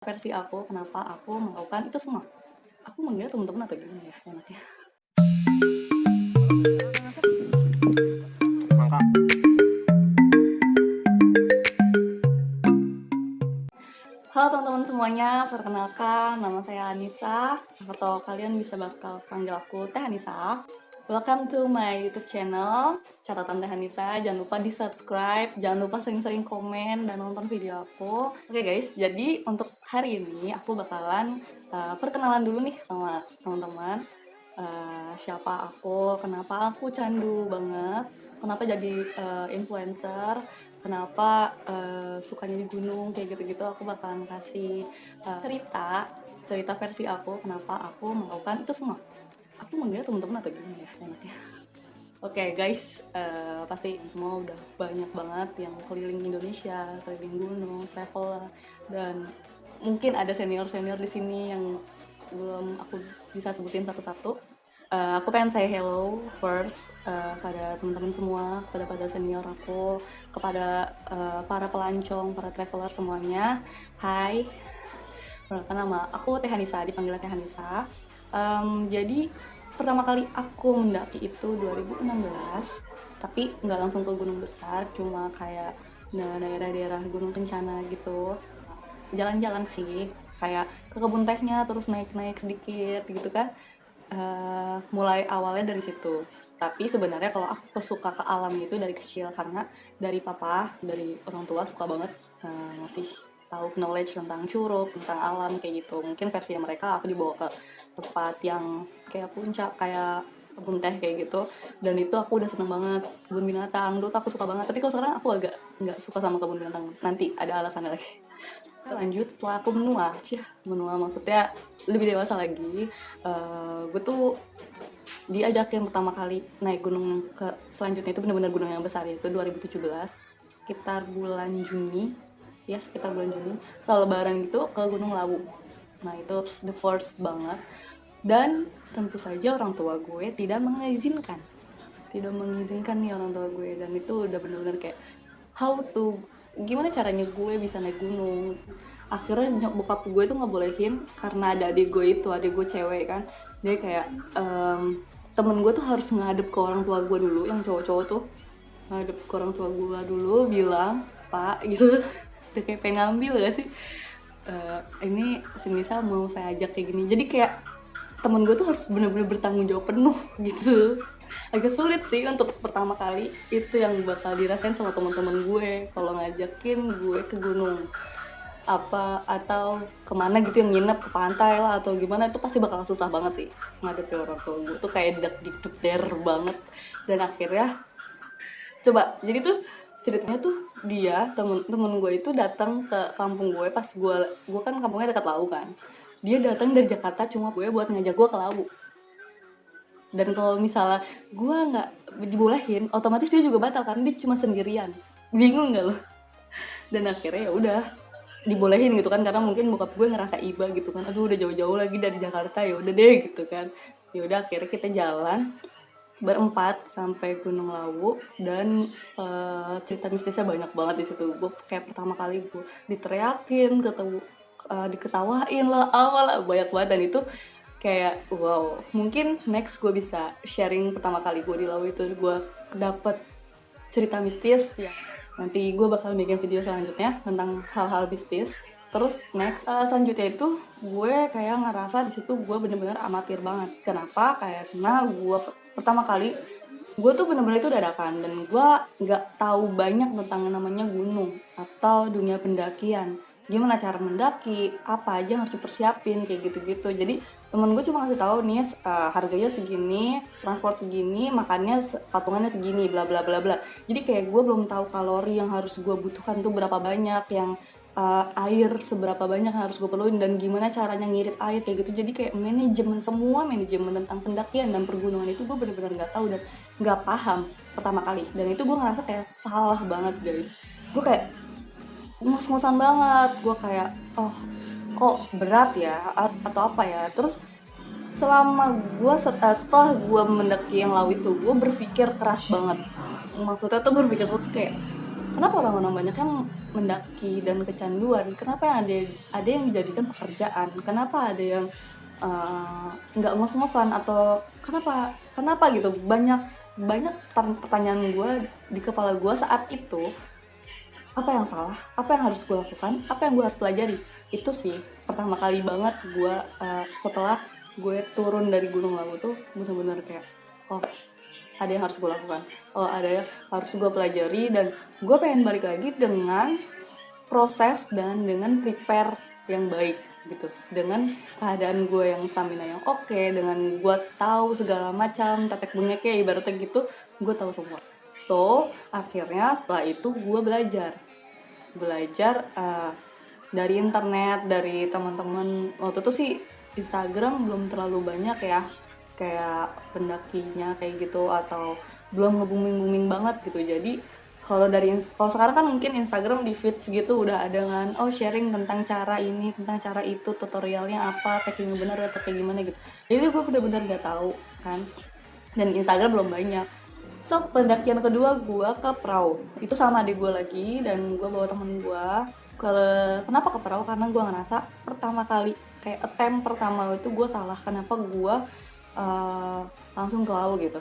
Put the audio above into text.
Versi aku, kenapa aku melakukan itu semua. Aku manggilnya teman-teman atau gimana ya enaknya? Halo teman-teman semuanya, perkenalkan nama saya Anissa, atau kalian bisa bakal panggil aku Teh Anissa. Welcome to my YouTube channel, catatan Teh Anissa. Jangan lupa di subscribe, jangan lupa sering-sering komen dan nonton video aku. Oke guys, jadi untuk hari ini aku bakalan perkenalan dulu nih sama teman-teman. Siapa aku, kenapa aku candu banget, kenapa jadi influencer, kenapa sukanya di gunung kayak gitu-gitu. Aku bakalan kasih cerita versi aku kenapa aku melakukan itu semua. Aku manggilnya teman-teman atau gimana ya enaknya? Oke guys, pasti semua udah banyak banget yang keliling Indonesia, keliling gunung, travel, dan mungkin ada senior-senior di sini yang belum aku bisa sebutin satu-satu. Aku pengen say hello first pada teman-teman semua, kepada senior aku, kepada para pelancong, para traveler semuanya. Hai, perkenalkan nama aku Teh Anissa, dipanggil Teh Anissa. Jadi pertama kali aku mendaki itu 2016, tapi nggak langsung ke gunung besar, cuma kayak daerah-daerah Gunung Kencana gitu. Jalan-jalan sih, kayak ke kebun tehnya, terus naik-naik sedikit gitu kan. Mulai awalnya dari situ. Tapi sebenarnya kalau aku suka ke alam itu dari kecil, karena dari papa, dari orang tua suka banget ngasih tahu knowledge tentang curug, tentang alam kayak gitu. Mungkin versinya mereka aku dibawa ke tempat yang kayak puncak, kayak kebun teh kayak gitu, dan itu aku udah seneng banget. Kebun binatang dulu tuh aku suka banget, tapi kalau sekarang aku agak nggak suka sama kebun binatang. Nanti ada alasannya lagi. Lanjut setelah aku menua maksudnya lebih dewasa lagi. Gue tuh diajakin pertama kali naik gunung ke selanjutnya, itu benar-benar gunung yang besar, yaitu 2017 sekitar bulan Juni, ya sekitar bulan Juni setelah lebaran gitu, ke Gunung Lawu. Nah itu the first banget, dan tentu saja orang tua gue tidak mengizinkan nih orang tua gue, dan itu udah bener-bener kayak how to, gimana caranya gue bisa naik gunung. Akhirnya bokap gue tuh nggak bolehin karena ada adik gue cewek kan. Dia kayak temen gue tuh harus ngadep ke orang tua gue dulu, yang cowok-cowok tuh ngadep ke orang tua gue dulu, bilang pak gitu. Udah kayak pengen ngambil gak sih. Ini semisal mau saya ajak kayak gini, jadi kayak temen gue tuh harus bener-bener bertanggung jawab penuh gitu. Agak sulit sih untuk pertama kali, itu yang bakal dirasain sama teman-teman gue kalau ngajakin gue ke gunung apa atau kemana gitu, yang nginep ke pantai lah atau gimana, itu pasti bakal susah banget sih ngadepin orang tua gue tuh, kayak dak der banget. Dan akhirnya coba, jadi tuh ceritanya tuh dia temen gue itu datang ke kampung gue pas gue kan kampungnya dekat Lawu kan. Dia datang dari Jakarta cuma gue buat ngajak gue ke Lawu. Dan kalau misalnya gue nggak dibolehin, otomatis dia juga batal kan, dia cuma sendirian. Bingung nggak lo? Dan akhirnya ya udah dibolehin gitu kan, karena mungkin bokap gue ngerasa iba gitu kan, aduh udah jauh-jauh lagi dari Jakarta, ya udah deh gitu kan. Ya udah akhirnya kita jalan berempat sampai Gunung Lawu, dan cerita mistisnya banyak banget di situ. Gue kayak pertama kali gue diteriakin, diketawain lah, awal banyak banget, dan itu kayak wow. Mungkin next gue bisa sharing pertama kali gue di Lawu itu gue dapet cerita mistis ya. Nanti gue bakal bikin video selanjutnya tentang hal-hal mistis. Terus next selanjutnya itu gue kayak ngerasa di situ gue bener-bener amatir banget. Kenapa? Karena gue pertama kali gue tuh bener-bener itu dadakan, dan gue nggak tahu banyak tentang namanya gunung atau dunia pendakian. Gimana cara mendaki, apa aja yang harus dipersiapin kayak gitu-gitu. Jadi temen gue cuma ngasih tahu nih harganya segini, transport segini, makannya patungannya segini, bla bla bla bla. Jadi kayak gue belum tahu kalori yang harus gue butuhkan tuh berapa banyak, yang air seberapa banyak yang harus gue perluin, dan gimana caranya ngirit air kayak gitu. Jadi kayak manajemen tentang pendakian dan pergunungan itu gue bener-bener nggak tahu dan nggak paham pertama kali. Dan itu gue ngerasa kayak salah banget guys. Gue kayak ngos-ngosan banget, gue kayak oh kok berat ya atau apa ya. Terus selama gue setelah gue mendaki yang Lawu itu, gue berpikir keras banget. Maksudnya tuh berpikir terus kayak kenapa orang-orang banyak yang mendaki dan kecanduan, kenapa yang ada yang dijadikan pekerjaan, kenapa ada yang nggak ngos-ngosan, atau kenapa kenapa gitu. Banyak banyak pertanyaan gue di kepala gue saat itu. Apa yang salah, apa yang harus gue lakukan, apa yang gue harus pelajari. Itu sih pertama kali banget gue, setelah gue turun dari Gunung Lawu tuh bener-bener kayak, oh ada yang harus gue lakukan, oh ada yang harus gue pelajari, dan gue pengen balik lagi dengan proses dan dengan prepare yang baik gitu, dengan keadaan gue yang stamina yang oke, dengan gue tahu segala macam tetek bengeknya ibaratnya gitu, gue tahu semua. So akhirnya setelah itu gue belajar dari internet, dari teman-teman. Waktu itu sih Instagram belum terlalu banyak ya, kayak pendakinya kayak gitu, atau belum nge-booming banget gitu. Jadi kalau sekarang kan mungkin Instagram di feeds gitu udah ada kan, oh sharing tentang cara ini, tentang cara itu, tutorialnya apa, packing bener atau kayak gimana gitu. Jadi gue bener-bener gak tahu kan, dan Instagram belum banyak. So pendakian kedua gue ke perahu itu sama adik gue lagi, dan gue bawa temen gue ke. Kenapa ke perahu? Karena gue ngerasa pertama kali kayak attempt pertama itu gue salah, kenapa gue langsung ke laut gitu.